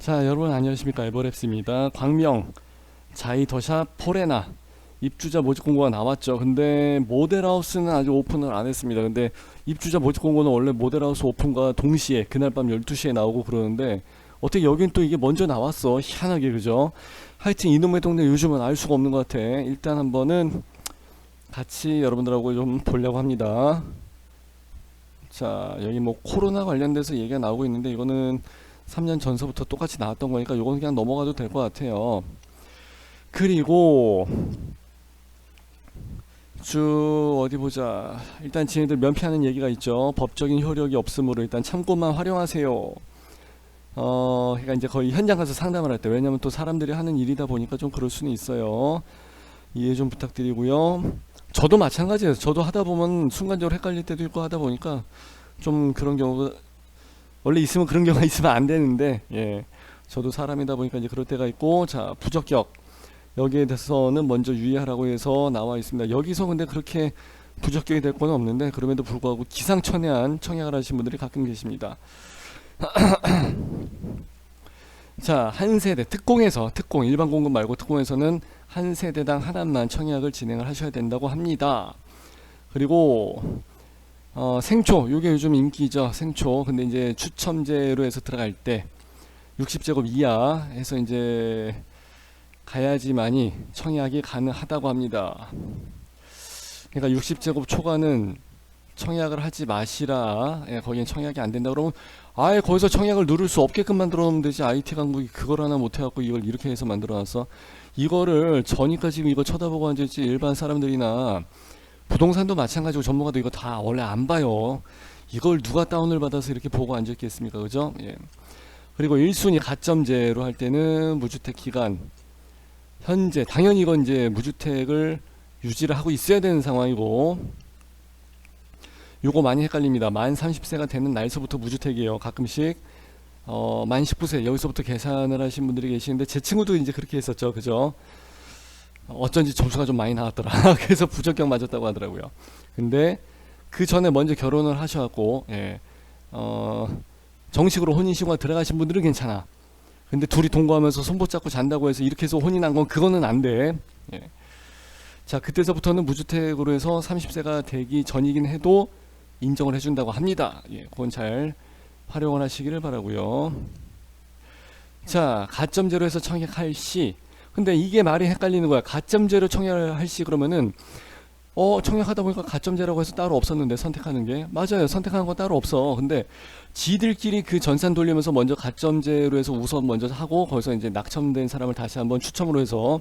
자, 여러분 안녕하십니까. 에버랩스입니다. 광명 자이더샵 포레나 입주자 모집 공고가 나왔죠. 근데 모델하우스는 아직 오픈을 안 했습니다. 근데 입주자 모집 공고는 원래 모델하우스 오픈과 동시에 그날 밤 12시에 나오고 그러는데 어떻게 여긴 또 이게 먼저 나왔어. 희한하게. 그죠? 하여튼 이놈의 동네 요즘은 알 수가 없는 것 같아. 일단 한번은 같이 여러분들하고 좀 보려고 합니다. 자, 여기 뭐 코로나 관련돼서 얘기가 나오고 있는데 이거는 3년 전서부터 똑같이 나왔던 거니까 요건 그냥 넘어가도 될 것 같아요. 그리고 쭉 어디 보자. 일단 지네들 면피하는 얘기가 있죠. 법적인 효력이 없으므로 일단 참고만 활용하세요. 그러니까 이제 거의 현장 가서 상담을 할 때, 왜냐면 또 사람들이 하는 일이다 보니까 좀 그럴 수는 있어요. 이해 좀 부탁드리고요. 저도 마찬가지예요. 저도 하다 보면 순간적으로 헷갈릴 때도 있고 하다 보니까 좀 그런 경우가 원래 있으면 그런 경우가 있으면 안 되는데, 예, 저도 사람이다 보니까 이제 그럴 때가 있고. 자, 부적격 여기에 대해서는 먼저 유의하라고 해서 나와 있습니다. 여기서 근데 그렇게 부적격이 될 건 없는데 그럼에도 불구하고 기상천외한 청약을 하신 분들이 가끔 계십니다. 자, 한 세대 특공에서, 특공 일반 공급 말고 특공에서는 한 세대당 하나만 청약을 진행을 하셔야 된다고 합니다. 그리고 생초, 요게 요즘 인기죠. 생초. 근데 이제 추첨제로 해서 들어갈 때 60제곱 이하 해서 이제 가야지만이 청약이 가능하다고 합니다. 그러니까 60제곱 초과는 청약을 하지 마시라. 예, 거기엔 청약이 안 된다 그러면 아예 거기서 청약을 누를 수 없게끔 만들어 놓으면 되지. IT 강국이 그걸 하나 못 해갖고 이걸 이렇게 해서 만들어 놨어. 이거를 저니까 지금 이거 쳐다보고 앉아있지. 일반 사람들이나 부동산도 마찬가지고 전문가도 이거 다 원래 안 봐요. 이걸 누가 다운을 받아서 이렇게 보고 앉았겠습니까? 그죠? 예. 그리고 1순위 가점제로 할 때는 무주택 기간 현재 당연히 이건 이제 무주택을 유지를 하고 있어야 되는 상황이고, 요거 많이 헷갈립니다. 만 30세가 되는 날서부터 무주택이에요. 가끔씩 만 19세 여기서부터 계산을 하신 분들이 계시는데 제 친구도 이제 그렇게 했었죠. 그죠? 어쩐지 점수가 좀 많이 나왔더라. 그래서 부적격 맞았다고 하더라고요. 근데 그 전에 먼저 결혼을 하셔갖고, 예, 정식으로 혼인신고가 들어가신 분들은 괜찮아. 근데 둘이 동거하면서 손 붙잡고 잔다고 해서 이렇게 해서 혼인한 건 그거는 안 돼. 예. 자, 그때서부터는 무주택으로 해서 30세가 되기 전이긴 해도 인정을 해준다고 합니다. 예, 그건 잘 활용을 하시기를 바라고요. 자, 가점제로 해서 청약할 시. 근데 이게 말이 헷갈리는 거야. 가점제로 청약을 할 시 그러면은 청약하다 보니까 가점제라고 해서 따로 없었는데 선택하는 게 맞아요. 선택하는 거 따로 없어. 근데 지들끼리 그 전산 돌리면서 먼저 가점제로 해서 우선 먼저 하고 거기서 이제 낙첨된 사람을 다시 한번 추첨으로 해서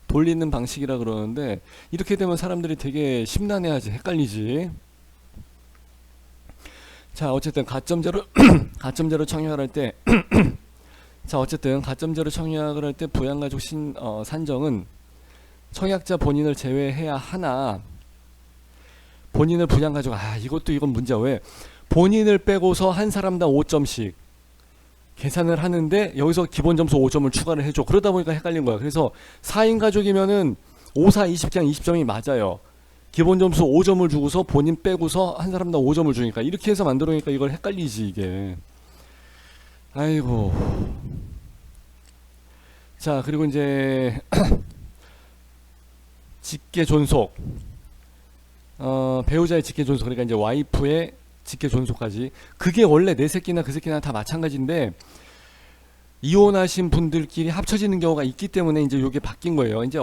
돌리는 방식이라 그러는데, 이렇게 되면 사람들이 되게 심란해하지, 헷갈리지. 자, 어쨌든 가점제로 가점제로 청약을 할 때 자, 어쨌든 가점제로 청약을 할 때 부양가족 산정은 청약자 본인을 제외해야 하나, 본인을 부양가족, 이건 문제야. 왜? 본인을 빼고서 한 사람당 5점씩 계산을 하는데 여기서 기본 점수 5점을 추가를 해줘. 그러다 보니까 헷갈린 거야. 그래서 4인 가족이면은 5, 4, 20, 그냥 20점이 맞아요. 기본 점수 5점을 주고서 본인 빼고서 한 사람당 5점을 주니까 이렇게 해서 만들어 놓으니까 이걸 헷갈리지 이게. 아이고. 자, 그리고 이제 직계 존속, 배우자의 직계 존속, 그러니까 이제 와이프의 직계 존속까지. 그게 원래 내 새끼나 그 새끼나 다 마찬가지인데 이혼하신 분들끼리 합쳐지는 경우가 있기 때문에 이제 이게 바뀐 거예요. 이제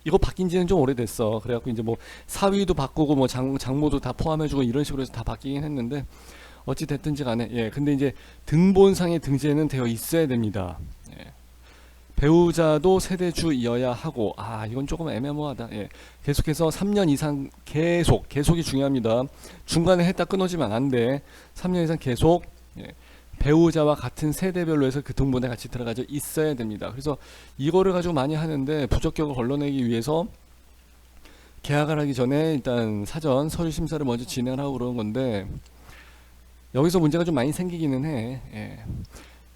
이거 바뀐 지는 좀 오래됐어. 그래갖고 이제 뭐 사위도 바꾸고 뭐 장모도 다 포함해주고 이런 식으로 해서 다 바뀌긴 했는데 어찌 됐든지 간에, 예, 근데 이제 등본상의 등재는 되어 있어야 됩니다. 예. 배우자도 세대주이어야 하고, 이건 조금 애매모호하다. 예. 계속해서 3년 이상 계속이 중요합니다. 중간에 했다 끊어지면 안 돼. 3년 이상 계속, 예. 배우자와 같은 세대별로 해서 그 등본에 같이 들어가져 있어야 됩니다. 그래서 이거를 가지고 많이 하는데 부적격을 걸러내기 위해서 계약을 하기 전에 일단 사전 서류 심사를 먼저 진행을 하고 그러는 건데 여기서 문제가 좀 많이 생기기는 해. 예.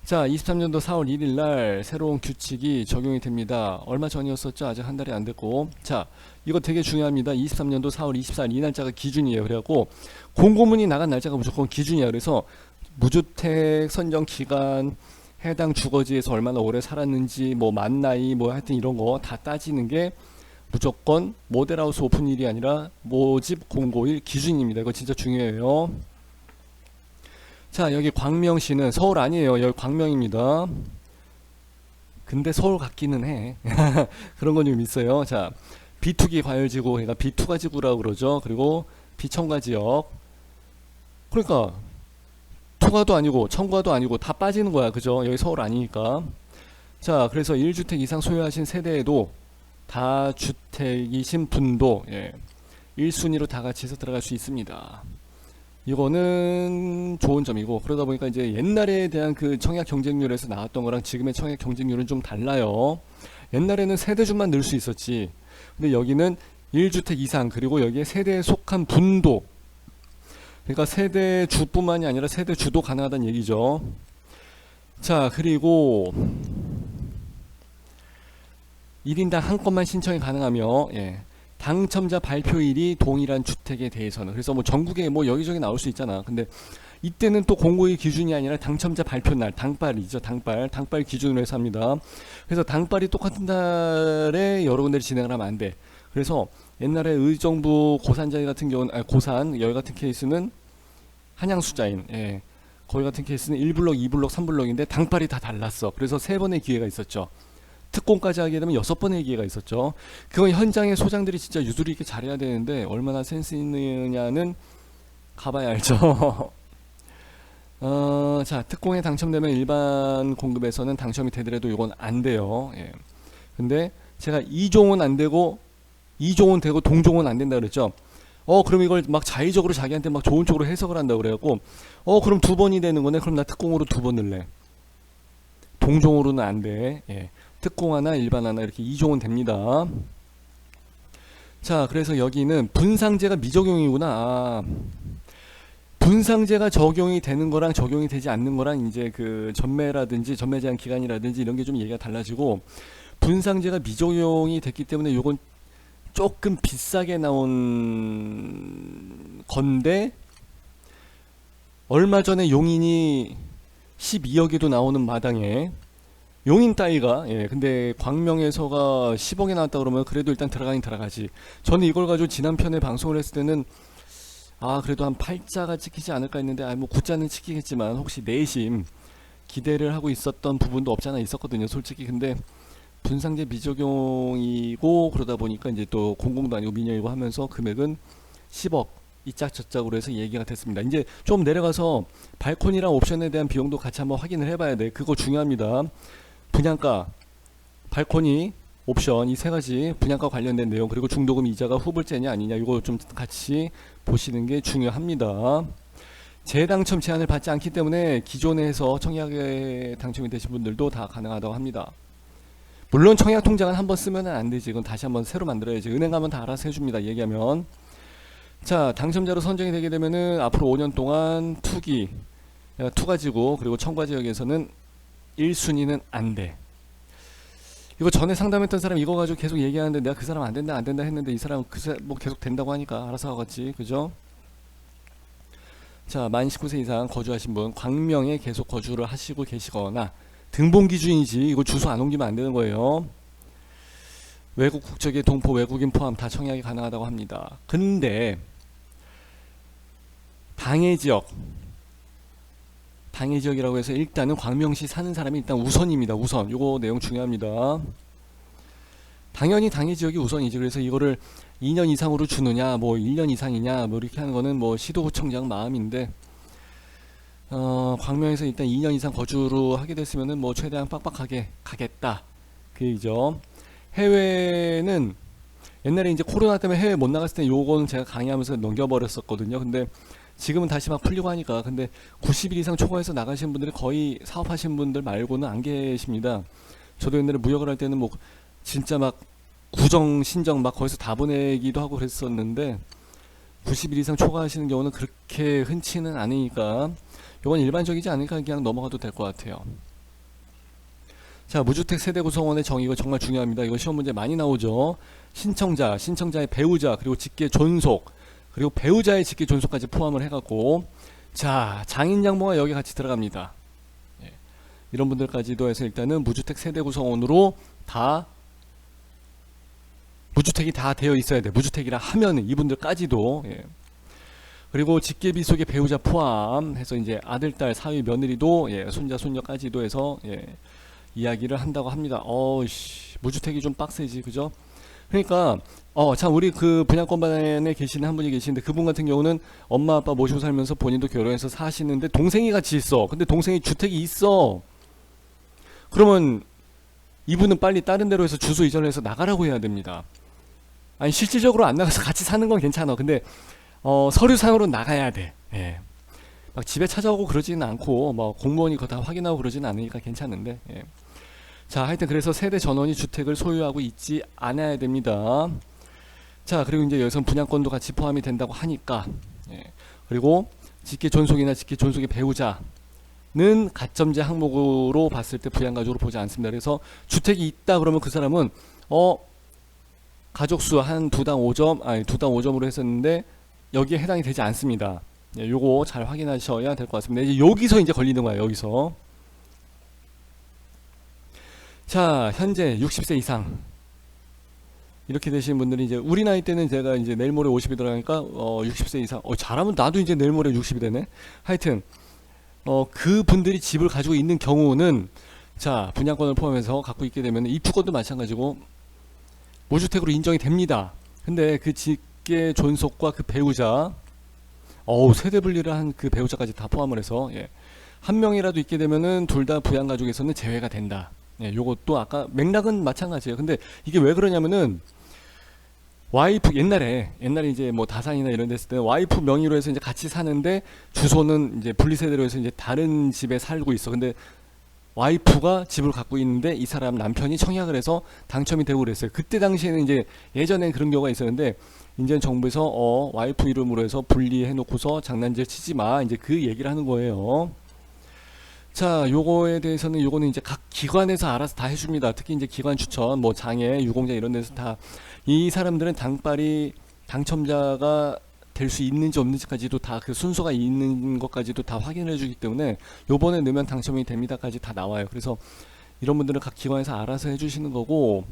자, 23년도 4월 1일 날 새로운 규칙이 적용이 됩니다. 얼마 전이었었죠? 아직 한 달이 안 됐고. 자, 이거 되게 중요합니다. 23년도 4월 24일 이 날짜가 기준이에요. 그래갖고 공고문이 나간 날짜가 무조건 기준이야. 그래서 무주택 선정 기간 해당 주거지에서 얼마나 오래 살았는지, 뭐 만나이, 뭐 하여튼 이런 거 다 따지는 게 무조건 모델하우스 오픈일이 아니라 모집 공고일 기준입니다. 이거 진짜 중요해요. 자, 여기 광명시는 서울 아니에요. 여기 광명입니다. 근데 서울 같기는 해. 그런 건 좀 있어요. 자, 비투기 과열지구, 그러니까 비투가지구라고 그러죠. 그리고 비청가지역. 그러니까 투가도 아니고 청가도 아니고 다 빠지는 거야. 그죠? 여기 서울 아니니까. 자, 그래서 1주택 이상 소유하신 세대에도 다주택이신 분도 1순위로 다 같이 해서 들어갈 수 있습니다. 이거는 좋은 점이고, 그러다 보니까 이제 옛날에 대한 그 청약 경쟁률에서 나왔던 거랑 지금의 청약 경쟁률은 좀 달라요. 옛날에는 세대주만 늘 수 있었지. 근데 여기는 1주택 이상, 그리고 여기에 세대에 속한 분도, 그러니까 세대주뿐만이 아니라 세대주도 가능하다는 얘기죠. 자, 그리고 1인당 한 건만 신청이 가능하며, 당첨자 발표일이 동일한 주택에 대해서는, 그래서 뭐 전국에 뭐 여기저기 나올 수 있잖아. 근데 이때는 또 공고일 기준이 아니라 당첨자 발표 날, 당발이죠. 당발 기준으로 해서 합니다. 그래서 당발이 똑같은 달에 여러 군데를 진행을 하면 안 돼. 그래서 옛날에 의정부 고산자리 같은 경우는, 고산 여기 같은 케이스는 한양수자인, 거기 같은 케이스는 1블럭, 2블럭, 3블럭인데 당발이 다 달랐어. 그래서 3번의 기회가 있었죠. 특공까지 하게 되면 6번의 기회가 있었죠. 그건 현장의 소장들이 진짜 유두리 있게 잘해야 되는데 얼마나 센스 있느냐는 가봐야 알죠. 자, 특공에 당첨되면 일반 공급에서는 당첨이 되더라도 이건 안 돼요. 근데 제가 2종은 안 되고 2종은 되고 동종은 안 된다 그랬죠. 그럼 이걸 막 자의적으로 자기한테 막 좋은 쪽으로 해석을 한다고 그래갖고 그럼 2번이 되는 거네. 그럼 나 특공으로 2번 넣을래. 동종으로는 안 돼. 특공 하나, 일반 하나 이렇게 2종은 됩니다. 자, 그래서 여기는 분상제가 미적용이구나. 분상제가 적용이 되는 거랑 적용이 되지 않는 거랑 이제 그 전매라든지 전매 제한 기간이라든지 이런 게 좀 얘기가 달라지고, 분상제가 미적용이 됐기 때문에 요건 조금 비싸게 나온 건데, 얼마 전에 용인이 12억에도 나오는 마당에 용인 따위가, 근데 광명에서가 10억에 나왔다 그러면 그래도 일단 들어가긴 들어가지. 저는 이걸 가지고 지난 편에 방송을 했을 때는 그래도 한 8자가 찍히지 않을까 했는데, 뭐 9자는 찍히겠지만 혹시 내심 기대를 하고 있었던 부분도 없잖아 있었거든요, 솔직히. 근데 분상제 미적용이고 그러다 보니까 이제 또 공공도 아니고 민영이고 하면서 금액은 10억 이짝 저짝으로 해서 얘기가 됐습니다. 이제 좀 내려가서 발코니랑 옵션에 대한 비용도 같이 한번 확인을 해봐야 돼. 그거 중요합니다. 분양가, 발코니, 옵션 이 세 가지 분양가 관련된 내용, 그리고 중도금 이자가 후불제냐 아니냐, 이거 좀 같이 보시는 게 중요합니다. 재당첨 제한을 받지 않기 때문에 기존에 해서 청약에 당첨이 되신 분들도 다 가능하다고 합니다. 물론 청약 통장은 한번 쓰면 안 되지. 이건 다시 한번 새로 만들어야지. 은행 가면 다 알아서 해줍니다. 얘기하면. 자, 당첨자로 선정이 되게 되면은 앞으로 5년 동안 투가지구 그리고 청과지역에서는 1순위는 안 돼. 이거 전에 상담했던 사람 이거 가지고 계속 얘기하는데 내가 그 사람 안 된다 했는데 이 사람 뭐 계속 된다고 하니까 알아서 하겠지. 그죠? 자, 만 19세 이상 거주하신 분, 광명에 계속 거주를 하시고 계시거나, 등본 기준이지 이거 주소 안 옮기면 안 되는 거예요. 외국 국적의 동포 외국인 포함 다 청약이 가능하다고 합니다. 근데 방해지역이라고 해서 일단은 광명시 사는 사람이 일단 우선입니다. 우선. 요거 내용 중요합니다. 당연히 방해지역이 우선이지. 그래서 이거를 2년 이상으로 주느냐, 뭐 1년 이상이냐, 뭐 이렇게 하는 거는 뭐 시도구청장 마음인데, 광명에서 일단 2년 이상 거주로 하게 됐으면은 뭐 최대한 빡빡하게 가겠다. 그 얘기죠. 해외는 옛날에 이제 코로나 때문에 해외 못 나갔을 때 요거는 제가 강의하면서 넘겨버렸었거든요. 근데 지금은 다시 막 풀리고 하니까. 근데 90일 이상 초과해서 나가신 분들이 거의 사업하신 분들 말고는 안 계십니다. 저도 옛날에 무역을 할 때는 뭐 진짜 막 구정 신정 막 거기서 다 보내기도 하고 그랬었는데, 90일 이상 초과하시는 경우는 그렇게 흔치는 않으니까 이건 일반적이지 않으니까 그냥 넘어가도 될 것 같아요. 자, 무주택 세대 구성원의 정의, 이거 정말 중요합니다. 이거 시험 문제 많이 나오죠. 신청자의 배우자, 그리고 직계 존속, 그리고 배우자의 직계 존속까지 포함을 해갖고, 자, 장인 장모가 여기 같이 들어갑니다. 이런 분들까지도 해서 일단은 무주택 세대 구성원으로 다 무주택이 다 되어 있어야 돼. 무주택이라 하면은 이분들까지도. 예. 그리고 직계비 속에 배우자 포함해서 이제 아들, 딸, 사위, 며느리도 예, 손자, 손녀까지도 해서 예, 이야기를 한다고 합니다. 무주택이 좀 빡세지, 그죠? 그러니까 참 우리 그 분양권반에 계시는 한 분이 계시는데 그분 같은 경우는 엄마 아빠 모시고 살면서 본인도 결혼해서 사시는데 동생이 같이 있어. 근데 동생이 주택이 있어. 그러면 이분은 빨리 다른 데로 해서 주소 이전을 해서 나가라고 해야 됩니다. 아니 실질적으로 안 나가서 같이 사는 건 괜찮아. 근데 서류상으로 나가야 돼. 예. 막 집에 찾아오고 그러지는 않고 뭐 공무원이 그거 다 확인하고 그러지는 않으니까 괜찮은데. 예. 자, 하여튼 그래서 세대 전원이 주택을 소유하고 있지 않아야 됩니다. 자, 그리고 이제 여기서 분양권도 같이 포함이 된다고 하니까. 예. 그리고 직계 존속이나 직계 존속의 배우자는 가점제 항목으로 봤을 때 부양가족으로 보지 않습니다. 그래서 주택이 있다 그러면 그 사람은 가족수 한 두당 5점으로 했었는데 여기에 해당이 되지 않습니다. 예, 요거 잘 확인하셔야 될 것 같습니다. 이제 여기서 이제 걸리는 거예요. 여기서. 자, 현재 60세 이상 이렇게 되신 분들이 이제 우리 나이 때는 제가 이제 내일 모레 50이 들어가니까 60세 이상 잘하면 나도 이제 내일 모레 60이 되네. 하여튼 그 분들이 집을 가지고 있는 경우는 자, 분양권을 포함해서 갖고 있게 되면 입주권도 마찬가지고 무주택으로 인정이 됩니다. 근데 그 직계 존속과 그 배우자 세대 분리를 한 그 배우자까지 다 포함을 해서 예, 한 명이라도 있게 되면은 둘 다 부양가족에서는 제외가 된다. 예, 요것도 아까 맥락은 마찬가지예요. 근데 이게 왜 그러냐면은 와이프 옛날에 이제 뭐 다산이나 이런 데 있을 때는 와이프 명의로 해서 이제 같이 사는데 주소는 이제 분리세대로 해서 이제 다른 집에 살고 있어. 근데 와이프가 집을 갖고 있는데 이 사람 남편이 청약을 해서 당첨이 되고 그랬어요. 그때 당시에는 이제 예전엔 그런 경우가 있었는데 이제 정부에서 와이프 이름으로 해서 분리해 놓고서 장난질 치지 마. 이제 그 얘기를 하는 거예요. 자, 요거에 대해서는 요거는 이제 각 기관에서 알아서 다 해줍니다. 특히 이제 기관 추천, 뭐 장애, 유공자 이런 데서 다 이 사람들은 당빨이 당첨자가 될 수 있는지 없는지까지도 다 그 순서가 있는 것까지도 다 확인해 주기 때문에 요번에 넣으면 당첨이 됩니다까지 다 나와요. 그래서 이런 분들은 각 기관에서 알아서 해주시는 거고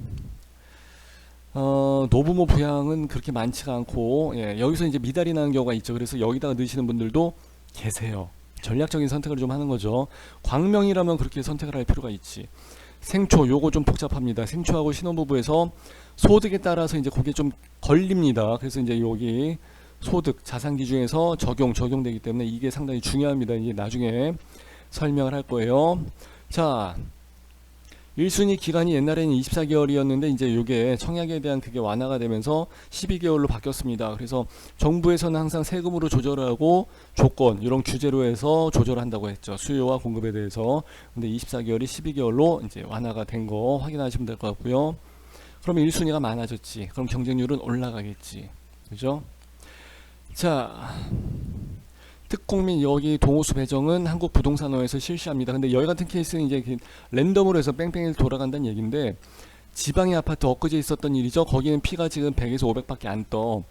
노부모 부양은 그렇게 많지가 않고 예, 여기서 이제 미달이 나는 경우가 있죠. 그래서 여기다가 넣으시는 분들도 계세요. 전략적인 선택을 좀 하는 거죠. 광명이라면 그렇게 선택을 할 필요가 있지. 생초 요거 좀 복잡합니다. 생초하고 신혼부부에서 소득에 따라서 이제 그게 좀 걸립니다. 그래서 이제 여기 소득 자산 기준에서 적용되기 때문에 이게 상당히 중요합니다. 이제 나중에 설명을 할 거예요. 자, 1순위 기간이 옛날에는 24개월이었는데 이제 요게 청약에 대한 그게 완화가 되면서 12개월로 바뀌었습니다. 그래서 정부에서는 항상 세금으로 조절을 하고 조건 이런 규제로 해서 조절을 한다고 했죠. 수요와 공급에 대해서. 근데 24개월이 12개월로 이제 완화가 된 거 확인하시면 될 것 같고요. 그러면 1순위가 많아졌지. 그럼 경쟁률은 올라가겠지. 그죠? 자, 특공민 여기 동호수 배정은 한국부동산원에서 실시합니다. 근데 여기 같은 케이스는 이제 랜덤으로 해서 뺑뺑이 돌아간다는 얘기인데 지방의 아파트 엊그제 있었던 일이죠. 거기는 피가 지금 100에서 500밖에 안 떠.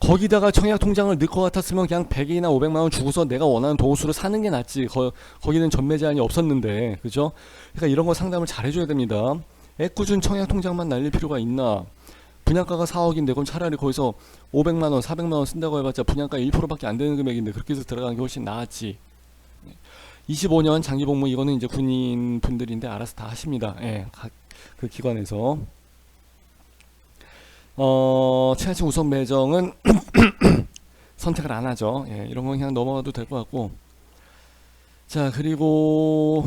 거기다가 청약 통장을 넣을 것 같았으면 그냥 100이나 500만원 주고서 내가 원하는 동호수를 사는 게 낫지. 거기는 전매 제한이 없었는데, 그죠? 그러니까 이런 거 상담을 잘 해줘야 됩니다. 애꿎은 청약 통장만 날릴 필요가 있나? 분양가가 4억인데 그럼 차라리 거기서 500만원 400만원 쓴다고 해봤자 분양가 1%밖에 안 되는 금액인데 그렇게 해서 들어가는 게 훨씬 나았지. 25년 장기복무 이거는 이제 군인 분들인데 알아서 다 하십니다. 예, 그 기관에서 최하층 우선 배정은 선택을 안 하죠. 예, 이런 건 그냥 넘어가도 될 것 같고. 자, 그리고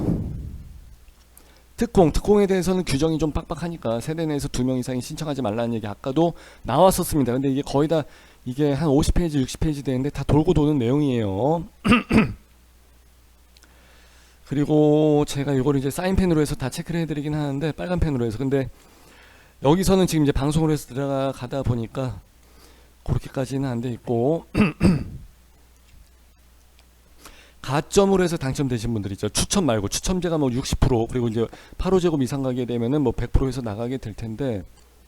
특공에 대해서는 규정이 좀 빡빡하니까 세대 내에서 2명 이상이 신청하지 말라는 얘기 아까도 나왔었습니다. 근데 이게 거의 다 이게 한 50페이지 60페이지 되는데 다 돌고 도는 내용이에요. 그리고 제가 이걸 이제 사인펜으로 해서 다 체크를 해드리긴 하는데 빨간 펜으로 해서 근데 여기서는 지금 이제 방송으로 해서 들어가다 보니까 그렇게까지는 안 돼 있고 가점으로 해서 당첨되신 분들 있죠. 추첨 말고 추첨제가 뭐 60% 그리고 이제 8호제곱 이상 가게 되면은 뭐 100% 해서 나가게 될 텐데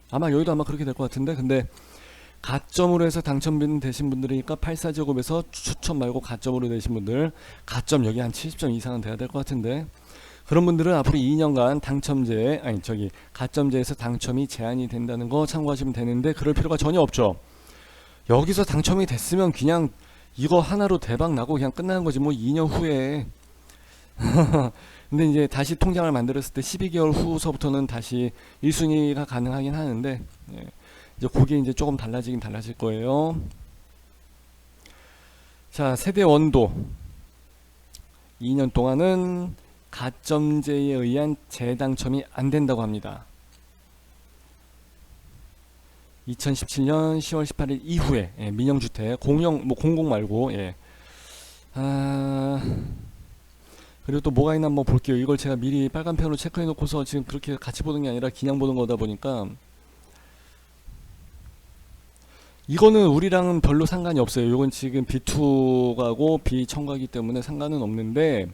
아마 여기도 아마 그렇게 될 것 같은데 근데 가점으로 해서 당첨되신 분들이니까 84제곱에서 추첨 말고 가점으로 되신 분들 가점 여기 한 70점 이상은 돼야 될 것 같은데 그런 분들은 앞으로 2년간 당첨제, 아니 저기 가점제에서 당첨이 제한이 된다는 거 참고하시면 되는데, 그럴 필요가 전혀 없죠. 여기서 당첨이 됐으면 그냥 이거 하나로 대박 나고 그냥 끝나는 거지, 뭐 2년 후에. 근데 이제 다시 통장을 만들었을 때 12개월 후서부터는 다시 1순위가 가능하긴 하는데, 예. 이제 그게 이제 조금 달라지긴 달라질 거예요. 자, 세대 원도 2년 동안은 가점제에 의한 재당첨이 안 된다고 합니다. 2017년 10월 18일 이후에, 예, 민영주택 공영 뭐 공공 말고, 예. 그리고 또 뭐가 있나 한번 볼게요. 이걸 제가 미리 빨간펜으로 체크해 놓고서 지금 그렇게 같이 보는 게 아니라 그냥 보는 거다 보니까, 이거는 우리랑은 별로 상관이 없어요. 이건 지금 B2가고 B청가기 때문에 상관은 없는데,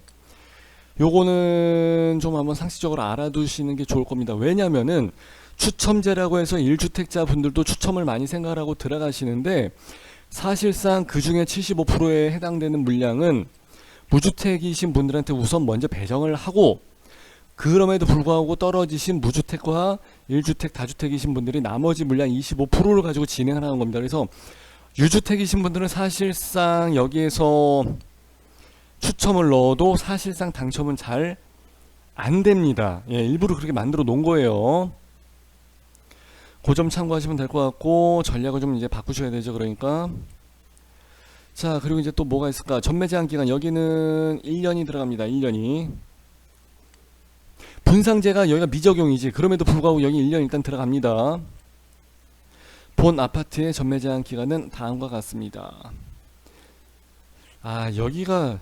요거는 좀 한번 상식적으로 알아두시는 게 좋을 겁니다. 왜냐면은 추첨제라고 해서 1주택자 분들도 추첨을 많이 생각하고 들어가시는데, 사실상 그 중에 75%에 해당되는 물량은 무주택이신 분들한테 우선 먼저 배정을 하고, 그럼에도 불구하고 떨어지신 무주택과 1주택, 다주택이신 분들이 나머지 물량 25%를 가지고 진행을 하는 겁니다. 그래서 유주택이신 분들은 사실상 여기에서 추첨을 넣어도 사실상 당첨은 잘 안 됩니다. 예, 일부러 그렇게 만들어 놓은 거예요. 그 점 참고하시면 될 것 같고, 전략을 좀 이제 바꾸셔야 되죠. 그러니까. 자, 그리고 이제 또 뭐가 있을까? 전매 제한 기간, 여기는 1년이 들어갑니다. 1년이. 분상제가 여기가 미적용이지. 그럼에도 불구하고 여기 1년 일단 들어갑니다. 본 아파트의 전매 제한 기간은 다음과 같습니다. 여기가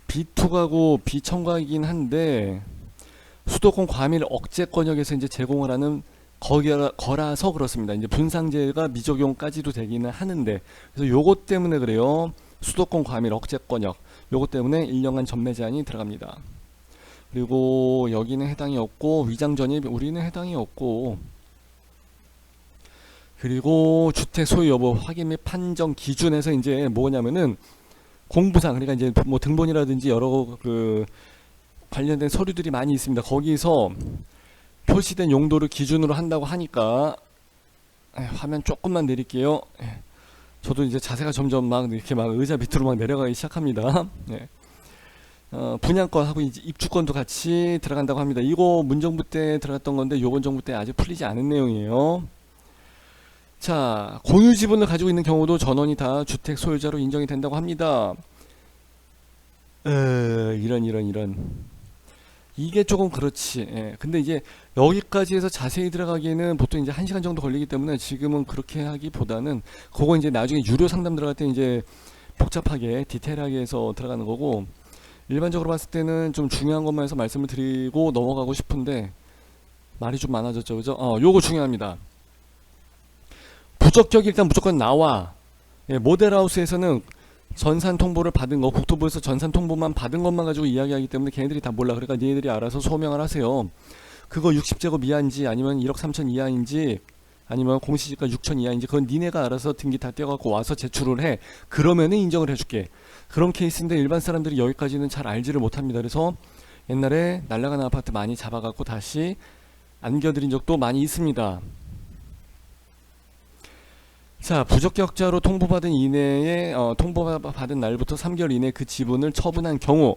B2가고 B청가이긴 한데, 수도권 과밀 억제 권역에서 이제 제공을 하는 거라서 그렇습니다. 이제 분상제가 미적용까지도 되기는 하는데, 그래서 요것 때문에 그래요. 수도권 과밀 억제 권역, 요것 때문에 1년간 전매 제한이 들어갑니다. 그리고 여기는 해당이 없고, 위장 전입 우리는 해당이 없고, 그리고 주택 소유 여부 확인 및 판정 기준에서 이제 뭐냐면은 공부상, 그러니까 이제 뭐 등본이라든지 여러 그 관련된 서류들이 많이 있습니다. 거기서 표시된 용도를 기준으로 한다고 하니까, 화면 조금만 내릴게요. 저도 이제 자세가 점점 막 이렇게 막 의자 밑으로 막 내려가기 시작합니다. 분양권하고 이제 입주권도 같이 들어간다고 합니다. 이거 문정부 때 들어갔던 건데 요번 정부 때 아직 풀리지 않은 내용이에요. 자, 공유 지분을 가지고 있는 경우도 전원이 다 주택 소유자로 인정이 된다고 합니다. 이런 이게 조금 그렇지. 예. 근데 이제 여기까지 해서 자세히 들어가기에는 보통 이제 1시간 정도 걸리기 때문에 지금은 그렇게 하기보다는, 그거 이제 나중에 유료 상담 들어갈 때 이제 복잡하게 디테일하게 해서 들어가는 거고, 일반적으로 봤을 때는 좀 중요한 것만 해서 말씀을 드리고 넘어가고 싶은데 말이 좀 많아졌죠. 그죠? 요거 중요합니다. 부적격이 일단 무조건 나와. 예, 모델하우스에서는 전산 통보를 받은 거, 국토부에서 전산 통보만 받은 것만 가지고 이야기하기 때문에 걔네들이 다 몰라. 그러니까 얘네들이 알아서 소명을 하세요. 그거 60제곱 이하인지 아니면 1억 3천 이하인지 아니면 공시지가 6천 이하인지 그건 니네가 알아서 등기 다 떼어갖고 와서 제출을 해. 그러면은 인정을 해줄게. 그런 케이스인데 일반 사람들이 여기까지는 잘 알지를 못합니다. 그래서 옛날에 날라가는 아파트 많이 잡아갖고 다시 안겨드린 적도 많이 있습니다. 자, 부적격자로 통보받은 이내에 통보받은 날부터 3개월 이내 그 지분을 처분한 경우,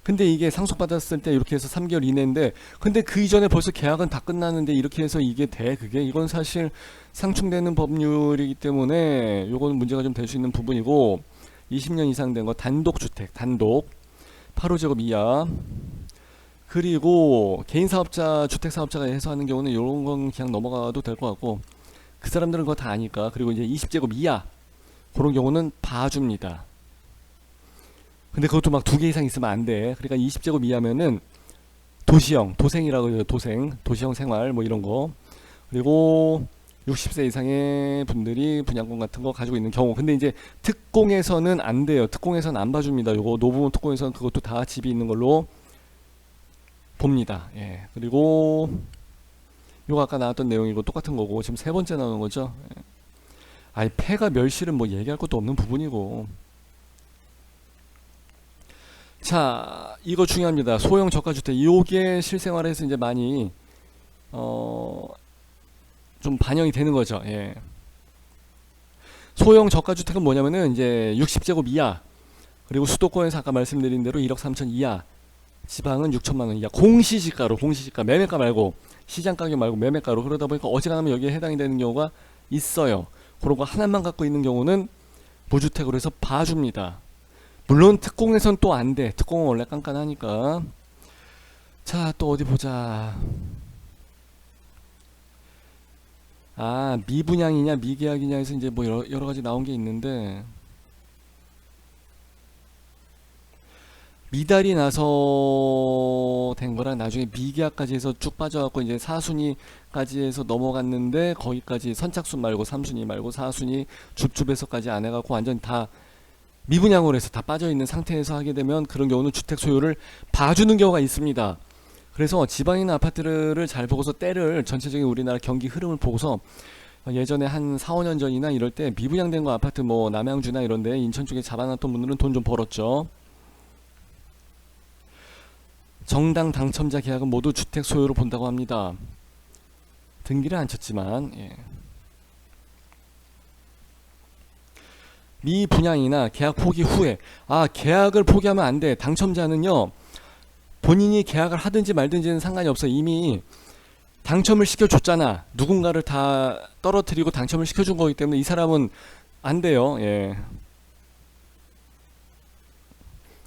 근데 이게 상속받았을 때 이렇게 해서 3개월 이내인데, 근데 그 이전에 벌써 계약은 다 끝났는데 이렇게 해서 이게 돼? 그게 이건 사실 상충되는 법률이기 때문에 요거는 문제가 좀 될 수 있는 부분이고, 20년 이상 된 거 단독주택, 단독 8호제곱 이하, 그리고 개인사업자, 주택사업자가 해서 하는 경우는 요런 건 그냥 넘어가도 될 것 같고, 그 사람들은 그거 다 아니까. 그리고 이제 20제곱 이하 그런 경우는 봐줍니다. 근데 그것도 막 2개 이상 있으면 안 돼. 그러니까 20제곱 이하면은 도시형, 도생이라고 해요. 도시형 생활 뭐 이런 거. 그리고 60세 이상의 분들이 분양권 같은 거 가지고 있는 경우. 근데 이제 특공에서는 안 돼요. 특공에서는 안 봐줍니다. 요거 노부분 특공에서는 그것도 다 집이 있는 걸로 봅니다. 예. 그리고 요거 아까 나왔던 내용이고 똑같은 거고, 지금 3번째 나오는 거죠. 예. 폐가 멸실은 뭐 얘기할 것도 없는 부분이고. 자, 이거 중요합니다. 소형 저가주택. 요게 실생활에서 이제 많이 좀 반영이 되는 거죠. 예. 소형 저가주택은 뭐냐면은 이제 60제곱 이하, 그리고 수도권에서 아까 말씀드린 대로 1억 3천 이하, 지방은 6천만 원 이하, 공시지가로, 공시지가, 매매가 말고, 시장 가격 말고 매매가로. 그러다 보니까 어지간하면 여기에 해당이 되는 경우가 있어요. 그런 거 하나만 갖고 있는 경우는 무주택으로 해서 봐줍니다. 물론 특공에선 또 안 돼. 특공은 원래 깐깐하니까. 자, 또 어디 보자. 아, 미분양이냐 미계약이냐 해서 이제 뭐 여러 가지 나온 게 있는데, 미달이 나서 된 거랑 나중에 미계약까지 해서 쭉 빠져갖고 이제 4순위까지 해서 넘어갔는데, 거기까지 선착순 말고 3순위 말고 4순위 줍줍해서까지 안 해갖고 완전 다 미분양으로 해서 다 빠져있는 상태에서 하게 되면, 그런 경우는 주택 소유를 봐주는 경우가 있습니다. 그래서 지방에 있는 아파트를 잘 보고서, 때를, 전체적인 우리나라 경기 흐름을 보고서, 예전에 한 4, 5년 전이나 이럴 때 미분양된 거 아파트 뭐 남양주나 이런데 인천 쪽에 잡아놨던 분들은 돈 좀 벌었죠. 정당 당첨자 계약은 모두 주택 소유로 본다고 합니다. 등기를 안 쳤지만, 예. 미분양이나 계약 포기 후에, 아, 계약을 포기하면 안 돼. 당첨자는요, 본인이 계약을 하든지 말든지는 상관이 없어. 이미 당첨을 시켜줬잖아. 누군가를 다 떨어뜨리고 당첨을 시켜준 거기 때문에 이 사람은 안 돼요. 예.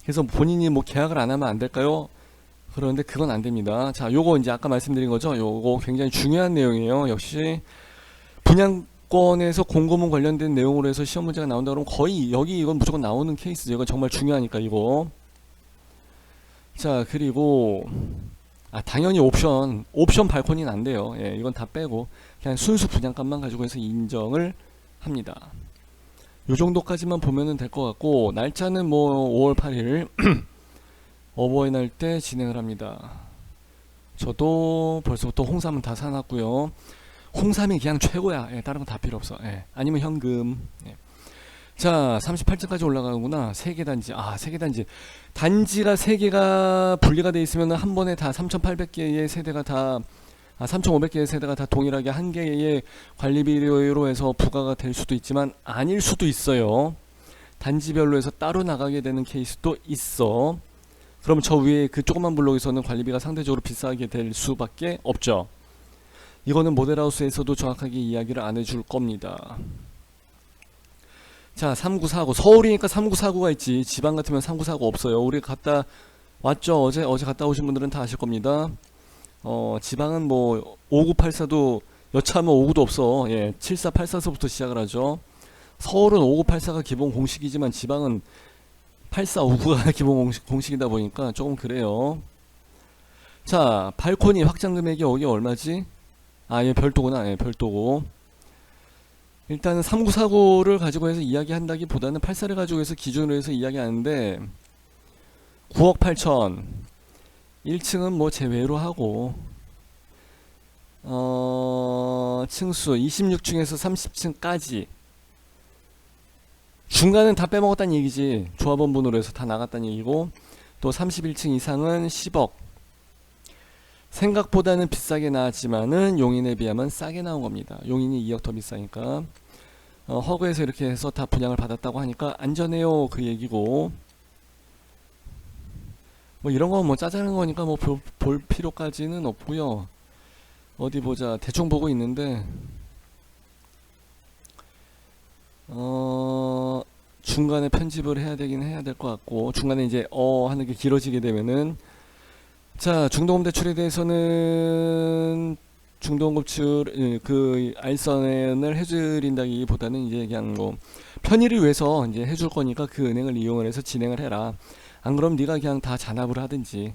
그래서 본인이 뭐 계약을 안 하면 안 될까요? 그런데 그건 안 됩니다. 자, 요거 이제 아까 말씀드린 거죠. 요거 굉장히 중요한 내용이에요. 역시 분양권에서 공고문 관련된 내용으로 해서 시험 문제가 나온다 그러면 거의 여기 이건 무조건 나오는 케이스죠. 이건 정말 중요하니까 이거. 자, 그리고 당연히 옵션 발코니는 안 돼요. 예, 이건 다 빼고 그냥 순수 분양값만 가지고 해서 인정을 합니다. 요 정도까지만 보면은 될 것 같고, 날짜는 뭐 5월 8일 어버이날 때 진행을 합니다. 저도 벌써부터 홍삼은 다 사놨고요. 홍삼이 그냥 최고야. 예, 다른 건 다 필요 없어. 예, 아니면 현금. 예. 자, 38층까지 올라가는구나. 3개 단지. 아, 3개 단지. 단지가 3개가 분리가 돼 있으면 한 번에 다 3,800개의 세대가 다, 3,500개의 세대가 다 동일하게 한 개의 관리비로 해서 부과가 될 수도 있지만 아닐 수도 있어요. 단지별로 해서 따로 나가게 되는 케이스도 있어. 그럼 저 위에 그 조그만 블록에서는 관리비가 상대적으로 비싸게 될 수밖에 없죠. 이거는 모델하우스에서도 정확하게 이야기를 안 해줄 겁니다. 자, 3949. 서울이니까 3949가 있지. 지방 같으면 3949 없어요. 우리 갔다 왔죠. 어제 갔다 오신 분들은 다 아실 겁니다. 지방은 뭐 5984도 여차하면 59도 없어. 예, 7484서부터 시작을 하죠. 서울은 5984가 기본 공식이지만 지방은 8459가 기본 공식이다 보니까 조금 그래요. 자, 발코니 확장 금액이 여기 얼마지? 아, 예, 별도구나. 예, 별도고. 일단은 3949를 가지고 해서 이야기한다기 보다는 84를 가지고 해서 기준으로 해서 이야기하는데, 9억 8천 1층은 뭐 제외로 하고, 층수 26층에서 30층까지 중간은 다 빼먹었다는 얘기지. 조합원분으로 해서 다 나갔다는 얘기고, 또 31층 이상은 10억. 생각보다는 비싸게 나왔지만은 용인에 비하면 싸게 나온 겁니다. 용인이 2억 더 비싸니까. 허그에서 이렇게 해서 다 분양을 받았다고 하니까 안전해요, 그 얘기고. 뭐 이런 건 뭐 짜자는 거니까 뭐 볼 필요까지는 없고요. 어디 보자. 대충 보고 있는데, 중간에 편집을 해야 되긴 해야 될 것 같고, 중간에 이제 하는 게 길어지게 되면은, 자, 중도금 대출에 대해서는 중도금 대출 그 알선을 해드린다기보다는 이제 그냥 뭐 편의를 위해서 이제 해줄 거니까 그 은행을 이용을 해서 진행을 해라. 안 그럼 네가 그냥 다 잔압을 하든지.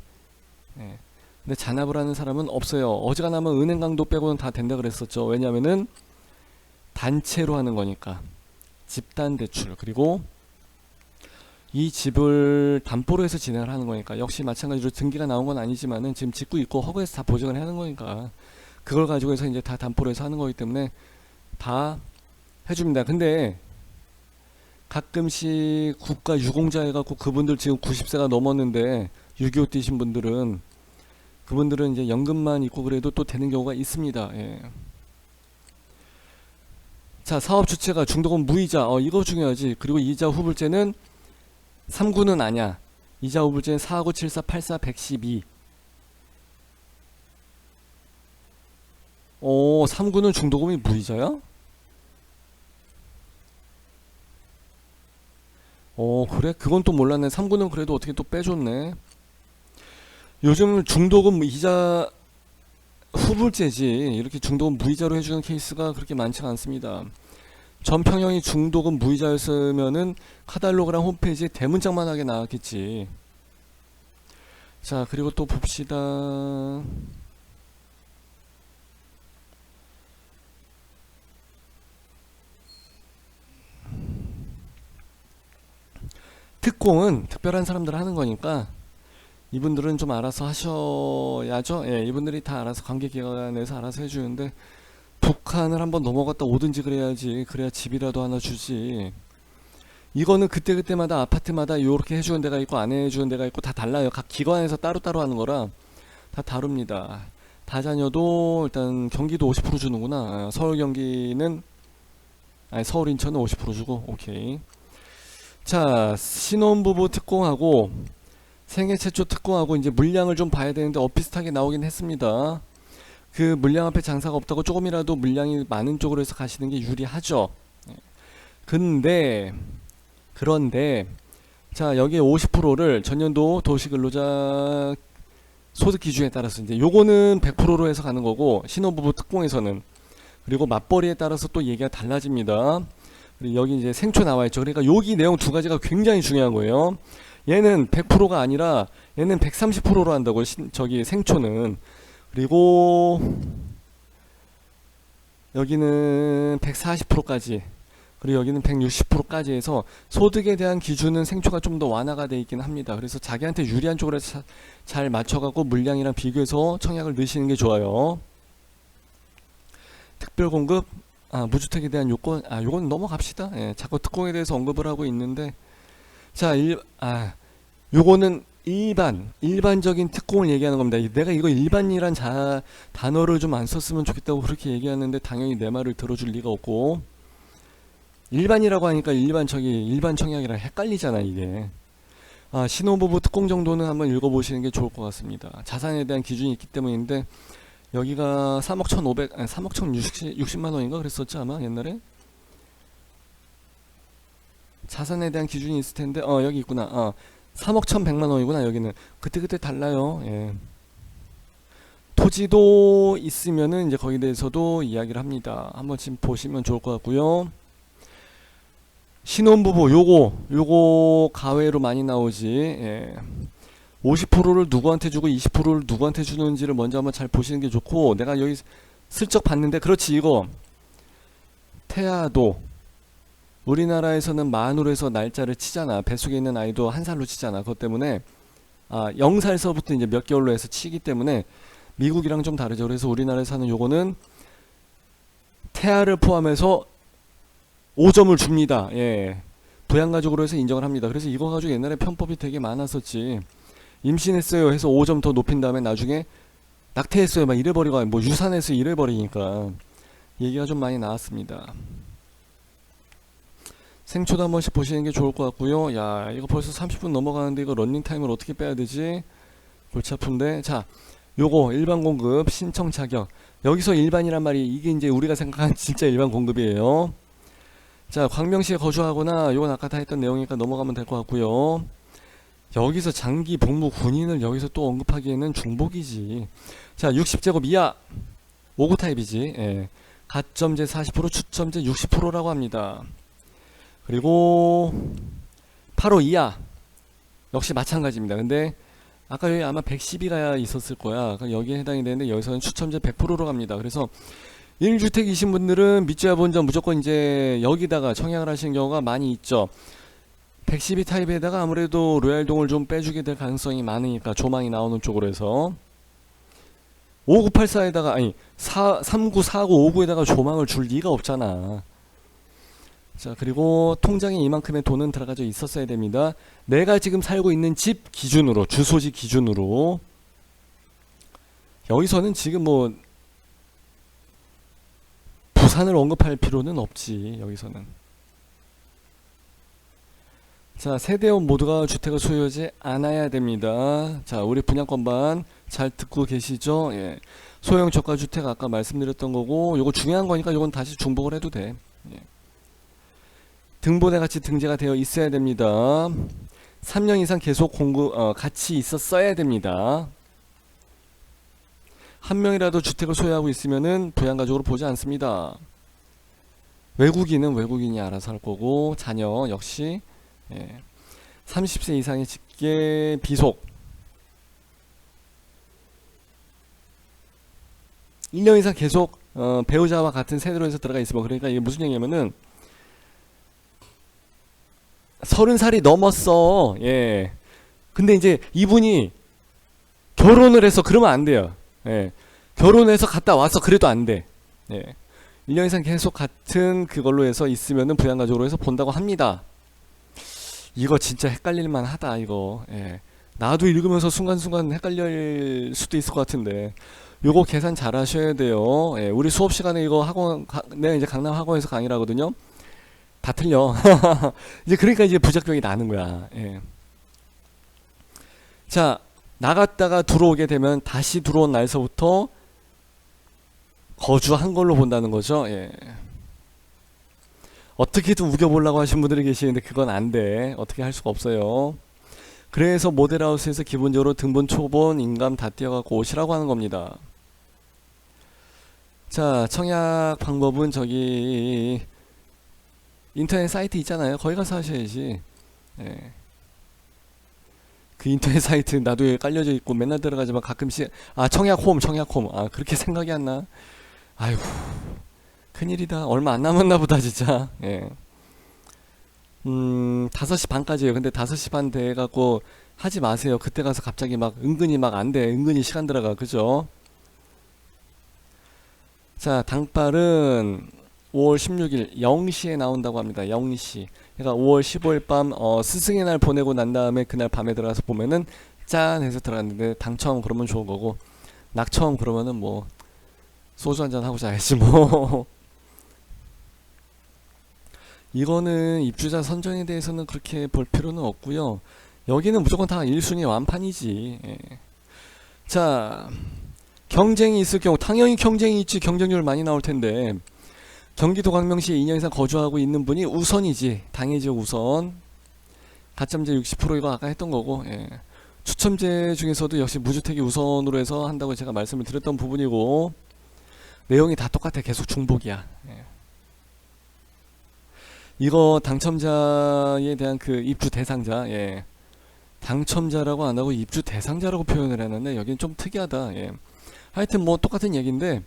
예. 근데 잔압을 하는 사람은 없어요. 어지간하면 은행 강도 빼고는 다 된다 그랬었죠. 왜냐면은 단체로 하는 거니까. 집단 대출, 그리고 이 집을 담보로 해서 진행을 하는 거니까. 역시 마찬가지로 등기가 나온 건 아니지만은 지금 짓고 있고 허그에서 다 보증을 하는 거니까 그걸 가지고 해서 이제 다 담보로 해서 하는 거기 때문에 다 해줍니다. 근데 가끔씩 국가 유공자 해갖고 그분들 지금 90세가 넘었는데 6.25 뛰신 분들은 그분들은 이제 연금만 있고 그래도 또 되는 경우가 있습니다. 예. 자, 사업 주체가 중도금 무이자. 이거 중요하지. 그리고 이자 후불제는 3구는 아니야. 이자 후불제는 4구, 74, 84, 112. 3구는 중도금이 무이자야? 그래? 그건 또 몰랐네. 3구는 그래도 어떻게 또 빼줬네. 요즘 중도금 이자 후불제지 이렇게 중도금 무이자로 해주는 케이스가 그렇게 많지가 않습니다. 전평형이 중도금 무이자였으면은 카탈로그랑 홈페이지에 대문짝만하게 나왔겠지. 자, 그리고 또 봅시다. 특공은 특별한 사람들 하는 거니까 이분들은 좀 알아서 하셔야죠. 예, 이분들이 다 알아서 관계기관에서 알아서 해주는데 북한을 한번 넘어갔다 오든지 그래야지. 그래야 집이라도 하나 주지. 이거는 그때그때마다 아파트마다 요렇게 해주는 데가 있고 안 해주는 데가 있고 다 달라요. 각 기관에서 따로따로 하는 거라 다 다릅니다. 다자녀도 일단 경기도 50% 주는구나. 서울 경기는 아니 서울 인천은 50% 주고. 오케이. 자, 신혼부부 특공하고 생애 최초 특공하고 이제 물량을 좀 봐야 되는데 비슷하게 나오긴 했습니다. 그 물량 앞에 장사가 없다고 조금이라도 물량이 많은 쪽으로 해서 가시는 게 유리하죠. 그런데 자, 여기에 50%를 전년도 도시근로자 소득 기준에 따라서 이제 요거는 100%로 해서 가는 거고 신혼부부 특공에서는 그리고 맞벌이에 따라서 또 얘기가 달라집니다. 그리고 여기 이제 생초 나와 있죠. 그러니까 여기 내용 두 가지가 굉장히 중요한 거예요. 얘는 100%가 아니라 얘는 130%로 한다고 저기 생초는. 그리고 여기는 140%까지 그리고 여기는 160%까지 해서 소득에 대한 기준은 생초가 좀 더 완화가 되어 있긴 합니다. 그래서 자기한테 유리한 쪽으로 잘 맞춰갖고 물량이랑 비교해서 청약을 넣으시는 게 좋아요. 특별공급 무주택에 대한 요건 요건 넘어갑시다. 예, 자꾸 특공에 대해서 언급을 하고 있는데 자, 요거는 일반적인 특공을 얘기하는 겁니다. 내가 이거 일반이란 단어를 좀 안 썼으면 좋겠다고 그렇게 얘기하는데 당연히 내 말을 들어줄 리가 없고 일반이라고 하니까 일반 청약이랑 헷갈리잖아 이게. 신혼부부 특공 정도는 한번 읽어보시는 게 좋을 것 같습니다. 자산에 대한 기준이 있기 때문인데 여기가 3억 1,500, 3억 1,060만 원인가 그랬었지 아마 옛날에. 자산에 대한 기준이 있을 텐데 여기 있구나. 3억 1,100만 원이구나. 여기는 그때 달라요. 예. 토지도 있으면은 이제 거기에 대해서도 이야기를 합니다. 한번 지금 보시면 좋을 것 같고요. 신혼부부 요거 가외로 많이 나오지. 예. 50%를 누구한테 주고 20%를 누구한테 주는지를 먼저 한번 잘 보시는 게 좋고 내가 여기 슬쩍 봤는데 그렇지 이거 태아도 우리나라에서는 만으로 해서 날짜를 치잖아. 뱃속에 있는 아이도 한 살로 치잖아. 그것 때문에 0살서부터 이제 몇 개월로 해서 치기 때문에 미국이랑 좀 다르죠. 그래서 우리나라에서 하는 요거는 태아를 포함해서 5점을 줍니다. 예. 부양가족으로 해서 인정을 합니다. 그래서 이거 가지고 옛날에 편법이 되게 많았었지. 임신했어요 해서 5점 더 높인 다음에 나중에 낙태했어요 막 이래버리고 뭐 유산했어요 이래버리니까 얘기가 좀 많이 나왔습니다. 생초도 한 번씩 보시는 게 좋을 것 같고요. 야, 이거 벌써 30분 넘어가는데 이거 런닝타임을 어떻게 빼야 되지? 골치 아픈데. 자, 요거 일반 공급 신청 자격. 여기서 일반이란 말이 이게 이제 우리가 생각하는 진짜 일반 공급이에요. 자, 광명시에 거주하거나 요건 아까 다 했던 내용이니까 넘어가면 될 것 같고요. 여기서 장기 복무 군인을 여기서 또 언급하기에는 중복이지. 자, 60제곱 이하 5구 타입이지. 예. 가점제 40%, 추첨제 60%라고 합니다. 그리고 8호 이하 역시 마찬가지입니다. 근데 아까 여기 아마 110이가 있었을 거야. 여기에 해당이 되는데 여기서는 추첨제 100%로 갑니다. 그래서 1주택이신 분들은 밑주야 본전 무조건 이제 여기다가 청약을 하시는 경우가 많이 있죠. 112 타입에다가 아무래도 로얄동을 좀 빼주게 될 가능성이 많으니까 조망이 나오는 쪽으로 해서 5984에다가 3949, 59에다가 조망을 줄 리가 없잖아. 자, 그리고 통장에 이만큼의 돈은 들어가져 있었어야 됩니다. 내가 지금 살고 있는 집 기준으로, 주소지 기준으로. 여기서는 지금 뭐 부산을 언급할 필요는 없지, 여기서는. 자, 세대원 모두가 주택을 소유하지 않아야 됩니다. 자, 우리 분양권반 잘 듣고 계시죠? 예. 소형 저가주택 아까 말씀드렸던 거고, 요거 중요한 거니까 요건 다시 중복을 해도 돼. 예. 등본에 같이 등재가 되어 있어야 됩니다. 3년 이상 계속 같이 있었어야 됩니다. 한 명이라도 주택을 소유하고 있으면은 부양가족으로 보지 않습니다. 외국인은 외국인이 알아서 할 거고, 자녀 역시 30세 이상의 직계 비속, 1년 이상 계속 배우자와 같은 세대로 해서 들어가 있으면, 그러니까 이게 무슨 얘기냐면은 30살이 넘었어. 예. 근데 이제 이분이 결혼을 해서 그러면 안 돼요. 예. 결혼해서 갔다 와서 그래도 안 돼. 예. 1년 이상 계속 같은 그걸로 해서 있으면은 부양가족으로 해서 본다고 합니다. 이거 진짜 헷갈릴만 하다, 이거. 예. 나도 읽으면서 순간순간 헷갈릴 수도 있을 것 같은데, 요거 계산 잘 하셔야 돼요. 예. 우리 수업 시간에 이거 내가 이제 강남 학원에서 강의를 하거든요. 다 틀려. 이제 그러니까 이제 부작용이 나는 거야. 예. 자, 나갔다가 들어오게 되면 다시 들어온 날서부터 거주한 걸로 본다는 거죠. 예. 어떻게든 우겨보려고 하신 분들이 계시는데 그건 안 돼. 어떻게 할 수가 없어요. 그래서 모델하우스에서 기본적으로 등본, 초본, 인감 다 띄어갖고 오시라고 하는 겁니다. 자, 청약 방법은 저기 인터넷 사이트 있잖아요. 거기 가서 하셔야지. 예. 그 인터넷 사이트 나도 깔려져 있고 맨날 들어가지만 가끔씩 청약홈 그렇게 생각이 안 나. 아이고, 큰일이다. 얼마 안 남았나 보다 진짜. 예. 5시 반까지예요. 근데 5시 반 돼갖고 하지 마세요. 그때 가서 갑자기 막 은근히 막 안 돼. 은근히 시간 들어가. 그죠? 자, 당발은 5월 16일 0시에 나온다고 합니다. 0시. 그러니까 5월 15일 밤 스승의 날 보내고 난 다음에 그날 밤에 들어가서 보면은 짠 해서 들어갔는데, 당첨 그러면 좋은 거고, 낙첨 그러면은 뭐 소주 한잔 하고 자야지 뭐. 이거는 입주자 선정에 대해서는 그렇게 볼 필요는 없고요. 여기는 무조건 다 1순위 완판이지. 예. 자, 경쟁이 있을 경우 당연히 경쟁이 있지. 경쟁률 많이 나올 텐데, 경기도 광명시에 2년 이상 거주하고 있는 분이 우선이지. 당해지역 우선. 가점제 60% 이거 아까 했던 거고, 예. 추첨제 중에서도 역시 무주택이 우선으로 해서 한다고 제가 말씀을 드렸던 부분이고, 내용이 다 똑같아. 계속 중복이야. 예. 이거 당첨자에 대한 그 입주 대상자, 예. 당첨자라고 안 하고 입주 대상자라고 표현을 했는데 여긴 좀 특이하다. 예. 하여튼 뭐 똑같은 얘기인데,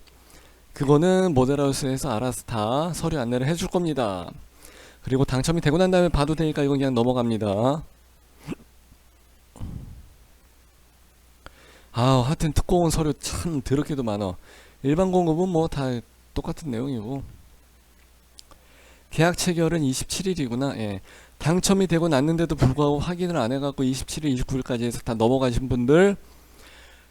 그거는 모델하우스에서 알아서 다 서류 안내를 해줄 겁니다. 그리고 당첨이 되고 난 다음에 봐도 되니까 이건 그냥 넘어갑니다. 하여튼 두꺼운 서류 참 더럽게도 많아. 일반 공급은 뭐 다 똑같은 내용이고. 계약 체결은 27일이구나. 예. 당첨이 되고 났는데도 불구하고 확인을 안 해갖고 27일, 29일까지 해서 다 넘어가신 분들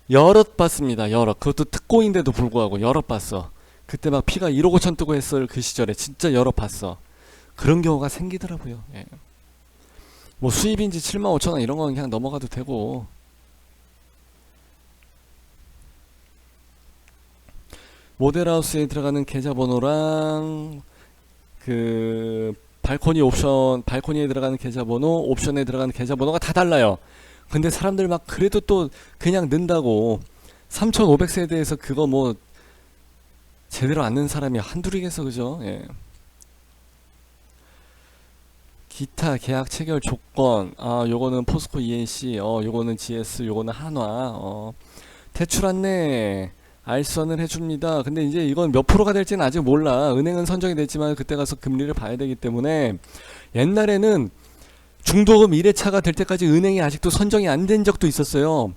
여럿 봤습니다. 여럿. 그것도 특고인데도 불구하고 여럿 봤어. 그때 막 피가 1억 5천 뜨고 했을 그 시절에 진짜 여럿 봤어. 그런 경우가 생기더라고요. 예. 뭐 수입인지 7만 5천 원 이런 건 그냥 넘어가도 되고. 모델하우스에 들어가는 계좌번호랑 그 발코니에 들어가는 계좌번호, 옵션에 들어가는 계좌번호가 다 달라요. 근데 사람들 막 그래도 또 그냥 넣는다고. 3500세대에서 그거 뭐 제대로 안 넣는 사람이 한둘이겠어. 그죠? 예. 기타 계약 체결 조건, 요거는 포스코 ENC, 요거는 GS, 요거는 한화, 대출 안내 알선을 해줍니다. 근데 이제 이건 몇 프로가 될지는 아직 몰라. 은행은 선정이 됐지만 그때 가서 금리를 봐야 되기 때문에, 옛날에는 중도금 1회차가 될 때까지 은행이 아직도 선정이 안 된 적도 있었어요.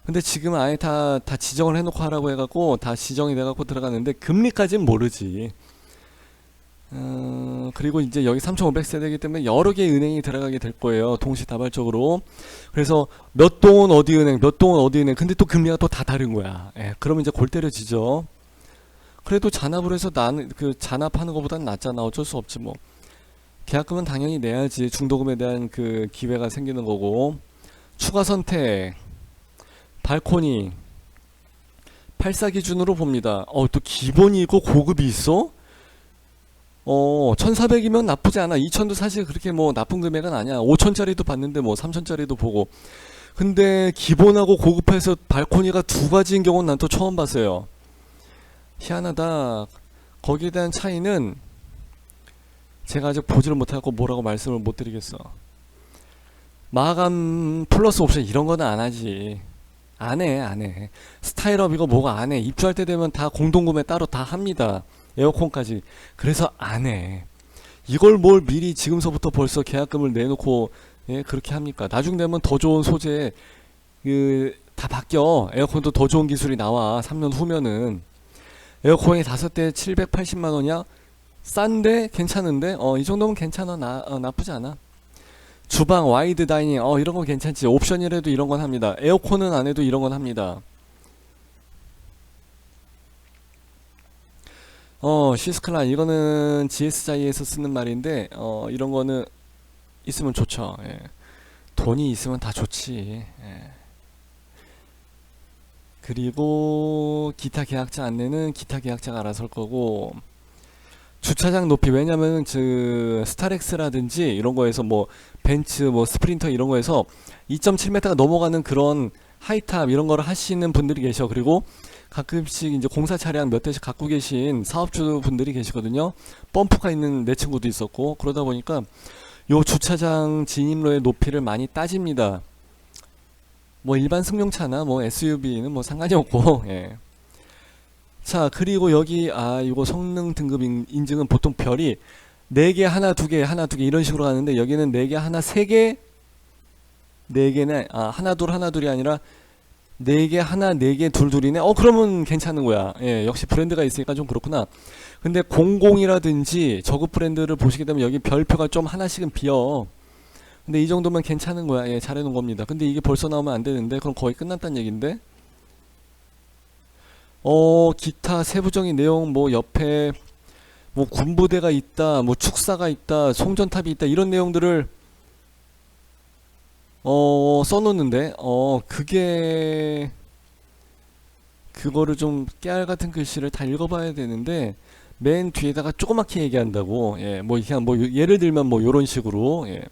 근데 지금은 아예 다 지정을 해놓고 하라고 해갖고 다 지정이 돼갖고 들어가는데, 금리까지는 모르지. 그리고 이제 여기 3500세대이기 때문에 여러 개의 은행이 들어가게 될 거예요. 동시다발적으로. 그래서 몇 동은 어디 은행, 몇 동은 어디 은행. 근데 또 금리가 또 다 다른 거야. 예, 그러면 이제 골 때려지죠. 그래도 잔압을 해서 나는 그 잔압하는 것보단 낫잖아. 어쩔 수 없지 뭐. 계약금은 당연히 내야지. 중도금에 대한 그 기회가 생기는 거고. 추가 선택, 발코니, 84 기준으로 봅니다. 또 기본이 있고 고급이 있어? 1400이면 나쁘지 않아. 2000도 사실 그렇게 뭐 나쁜 금액은 아니야. 5000짜리도 봤는데 뭐 3000짜리도 보고. 근데 기본하고 고급해서 발코니가 두 가지인 경우는 난 또 처음 봤어요. 희한하다. 거기에 대한 차이는 제가 아직 보지를 못하고 뭐라고 말씀을 못 드리겠어. 마감 플러스 옵션 이런 거는 안 하지. 안 해, 안 해. 스타일업 이거 뭐가 안 해. 입주할 때 되면 다 공동구매 따로 다 합니다. 에어컨까지. 그래서 안 해. 이걸 뭘 미리 지금서부터 벌써 계약금을 내놓고 예, 그렇게 합니까? 나중 되면 더 좋은 소재 다 바뀌어. 에어컨도 더 좋은 기술이 나와. 3년 후면은. 에어컨이 5대 780만 원이야? 싼데 괜찮은데? 이 정도면 괜찮아. 나쁘지 않아. 주방 와이드 다이닝 이런 건 괜찮지. 옵션이라도 이런 건 합니다. 에어컨은 안 해도 이런 건 합니다. 시스클라 이거는 GS자이에서 쓰는 말인데 이런 거는 있으면 좋죠. 예. 돈이 있으면 다 좋지. 예. 그리고 기타 계약자 안내는 기타 계약자가 알아서 할 거고, 주차장 높이, 왜냐면 스타렉스라든지 이런 거에서 뭐 벤츠 뭐 스프린터 이런 거에서 2.7m가 넘어가는 그런 하이탑 이런 거를 하시는 분들이 계셔. 그리고 가끔씩 이제 공사 차량 몇 대씩 갖고 계신 사업주 분들이 계시거든요. 펌프가 있는 내 친구도 있었고. 그러다 보니까 요 주차장 진입로의 높이를 많이 따집니다. 뭐 일반 승용차나 뭐 SUV는 뭐 상관이 없고. 예. 자, 그리고 여기 이거 성능 등급 인증은 보통 별이 4개 하나 2개 하나 2개 이런 식으로 가는데, 여기는 4개 하나 3개 4개네. 하나 둘 하나 둘이 아니라 4개 하나 4개 둘 둘이네. 그러면 괜찮은 거야. 예, 역시 브랜드가 있으니까 좀 그렇구나. 근데 00이라든지 저급 브랜드를 보시게 되면 여기 별표가 좀 하나씩은 비어. 근데 이 정도면 괜찮은 거야. 예, 잘해놓은 겁니다. 근데 이게 벌써 나오면 안 되는데, 그럼 거의 끝났다는 얘긴데. 기타 세부적인 내용, 뭐 옆에 뭐 군부대가 있다, 뭐 축사가 있다, 송전탑이 있다, 이런 내용들을 써놓는데, 그거를 좀 깨알 같은 글씨를 다 읽어봐야 되는데, 맨 뒤에다가 조그맣게 얘기한다고. 예, 뭐 그냥 뭐 예를 들면 뭐 요런 식으로. 예.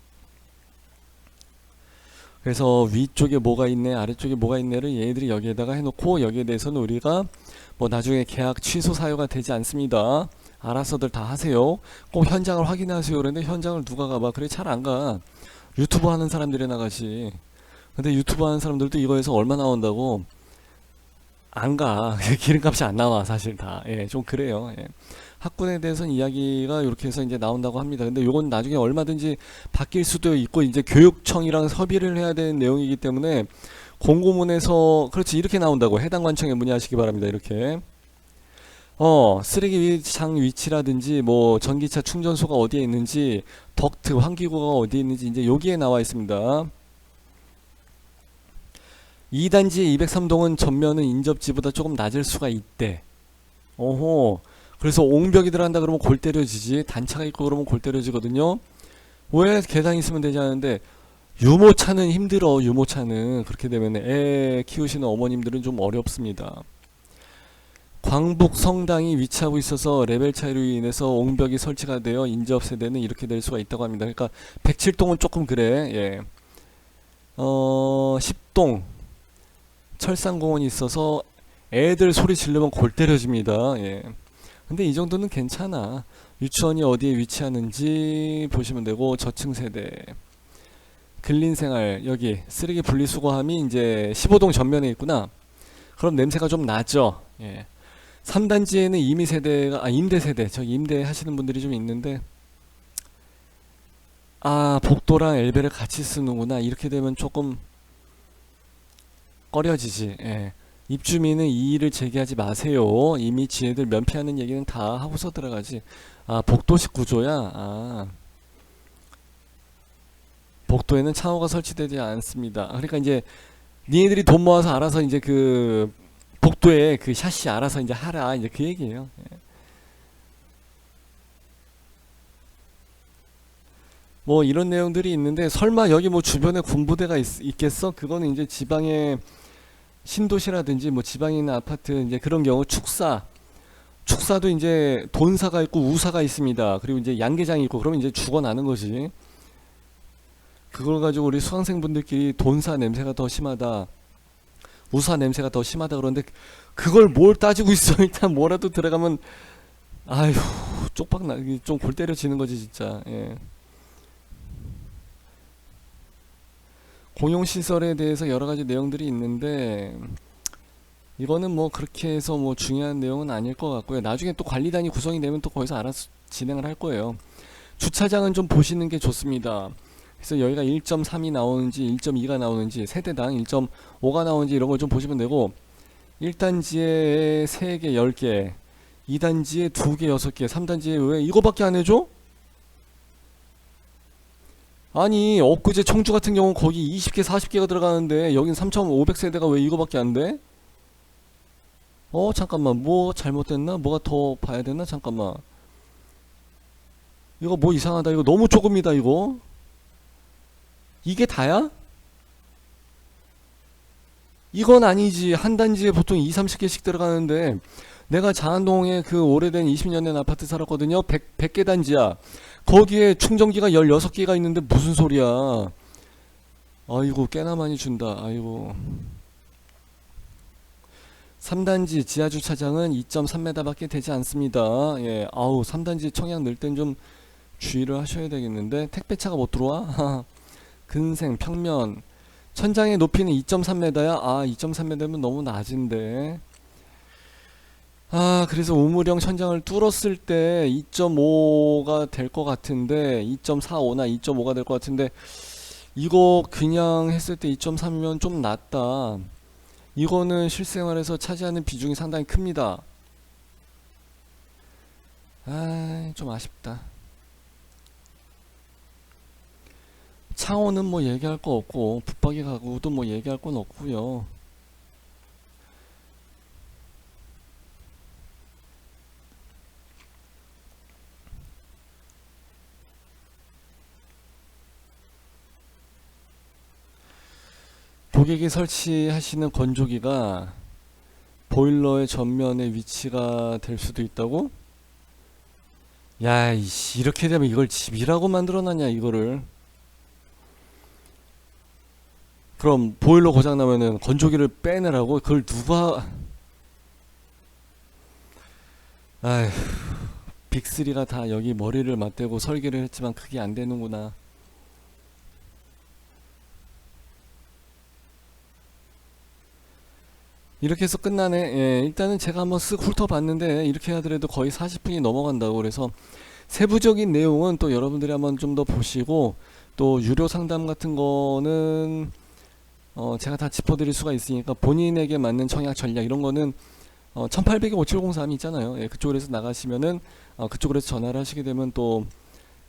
그래서 위쪽에 뭐가 있네, 아래쪽에 뭐가 있네를 얘네들이 여기에다가 해놓고, 여기에 대해서는 우리가 뭐 나중에 계약 취소 사유가 되지 않습니다. 알아서들 다 하세요. 꼭 현장을 확인하세요. 그런데 현장을 누가 가봐? 그래, 잘 안 가. 유튜브 하는 사람들이 나가지. 근데 유튜브 하는 사람들도 이거에서 얼마 나온다고 안 가. 기름값이 안 나와, 사실 다. 예, 좀 그래요. 예. 학군에 대해서는 이야기가 이렇게 해서 이제 나온다고 합니다. 근데 요건 나중에 얼마든지 바뀔 수도 있고, 이제 교육청이랑 협의를 해야 되는 내용이기 때문에 공고문에서, 그렇지, 이렇게 나온다고. 해당 관청에 문의하시기 바랍니다. 이렇게. 쓰레기장 위치라든지 뭐 전기차 충전소가 어디에 있는지, 덕트 환기구가 어디에 있는지 이제 여기에 나와 있습니다. 2단지 203동은 전면은 인접지보다 조금 낮을 수가 있대. 그래서 옹벽이 들어간다 그러면 골 때려지지. 단차가 있고 그러면 골 때려지거든요. 왜 계단 있으면 되지 않은데, 유모차는 힘들어. 유모차는 그렇게 되면 애 키우시는 어머님들은 좀 어렵습니다. 광북 성당이 위치하고 있어서 레벨 차이로 인해서 옹벽이 설치가 되어 인접 세대는 이렇게 될 수가 있다고 합니다. 그러니까 107동은 조금 그래. 예. 10동 철산공원이 있어서 애들 소리 지르면 골 때려집니다. 예. 근데 이 정도는 괜찮아. 유치원이 어디에 위치하는지 보시면 되고, 저층 세대. 근린생활, 여기 쓰레기 분리수거함이 이제 15동 전면에 있구나. 그럼 냄새가 좀 나죠. 예. 3단지에는 임대 세대, 저 임대 하시는 분들이 좀 있는데, 복도랑 엘베를 같이 쓰는구나. 이렇게 되면 조금 꺼려지지. 예. 입주민은 이의를 제기하지 마세요. 이미 지네들 면피하는 얘기는 다 하고서 들어가지. 아, 복도식 구조야? 아, 복도에는 창호가 설치되지 않습니다. 그러니까 이제 니네들이 돈 모아서 알아서 이제 그 복도에 그 샷시 알아서 이제 하라. 이제 그 얘기예요. 뭐 이런 내용들이 있는데 설마 여기 뭐 주변에 군부대가 있겠어? 그거는 이제 지방의 신도시라든지 뭐 지방에 있는 아파트 이제 그런 경우 축사도 이제 돈사가 있고 우사가 있습니다. 그리고 이제 양계장이 있고 그러면 이제 죽어나는 거지. 그걸 가지고 우리 수강생분들끼리 돈사 냄새가 더 심하다, 우사 냄새가 더 심하다 그러는데 그걸 뭘 따지고 있어. 일단 뭐라도 들어가면 아휴 쪽박나 좀 골 때려지는 거지 진짜. 예. 공용시설에 대해서 여러 가지 내용들이 있는데 이거는 뭐 그렇게 해서 뭐 중요한 내용은 아닐 것 같고요. 나중에 또 관리단이 구성이 되면 또 거기서 알아서 진행을 할 거예요. 주차장은 좀 보시는 게 좋습니다. 그래서 여기가 1.3이 나오는지 1.2가 나오는지 세대당 1.5가 나오는지 이런 걸 좀 보시면 되고 1단지에 3개, 10개, 2단지에 2개, 6개, 3단지에 왜 이거밖에 안 해줘? 아니 엊그제 청주 같은 경우는 거기 20개, 40개가 들어가는데 여긴 3,500세대가 왜 이거밖에 안 돼? 잠깐만 뭐 잘못됐나? 뭐가 더 봐야 되나? 잠깐만 이거 뭐 이상하다. 이거 너무 조금이다 이거. 이게 다야? 이건 아니지. 한 단지에 보통 2, 30개씩 들어가는데 내가 자안동에 그 오래된 20년 된 아파트 살았거든요. 100개 단지야. 거기에 충전기가 16개가 있는데 무슨 소리야. 아이고 꽤나 많이 준다. 아이고. 3단지 지하주차장은 2.3m 밖에 되지 않습니다. 예, 아우 3단지 청약 넣을 땐 좀 주의를 하셔야 되겠는데 택배차가 못 들어와? 근생, 평면 천장의 높이는 2.3m야? 아 2.3m면 너무 낮은데. 아 그래서 우물형 천장을 뚫었을 때 2.5가 될 것 같은데 2.45나 2.5가 될 것 같은데 이거 그냥 했을 때 2.3이면 좀 낮다. 이거는 실생활에서 차지하는 비중이 상당히 큽니다. 아 좀 아쉽다. 창호는 뭐 얘기할 거 없고 붙박이 가구도 뭐 얘기할 건 없고요. 고객이 설치하시는 건조기가 보일러의 전면에 위치가 될 수도 있다고? 야, 이씨, 이렇게 되면 이걸 집이라고 만들어놨냐, 이거를. 그럼 보일러 고장 나면은 건조기를 빼내라고? 그걸 누가, 아휴, 빅3가 다 여기 머리를 맞대고 설계를 했지만 그게 안 되는구나. 이렇게 해서 끝나네. 예, 일단은 제가 한번 쓱 훑어봤는데 이렇게 하더라도 거의 40분이 넘어간다고. 그래서 세부적인 내용은 또 여러분들이 한번 좀 더 보시고 또 유료 상담 같은 거는 제가 다 짚어드릴 수가 있으니까 본인에게 맞는 청약 전략 이런 거는 1800에 5703이 있잖아요. 예, 그쪽으로 해서 나가시면은 그쪽으로 해서 전화를 하시게 되면 또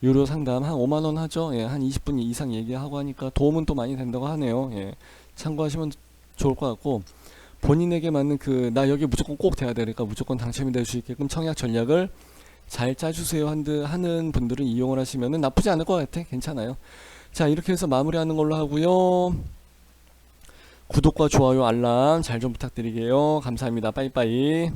유료 상담 한 5만원 하죠. 예, 한 20분 이상 얘기하고 하니까 도움은 또 많이 된다고 하네요. 예, 참고하시면 좋을 것 같고 본인에게 맞는 그 나 여기 무조건 꼭 돼야 되니까 무조건 당첨이 될 수 있게끔 청약 전략을 잘 짜주세요 하는 분들은 이용을 하시면은 나쁘지 않을 것 같아. 괜찮아요. 자 이렇게 해서 마무리하는 걸로 하고요. 구독과 좋아요 알람 잘 좀 부탁드리게요. 감사합니다. 빠이빠이.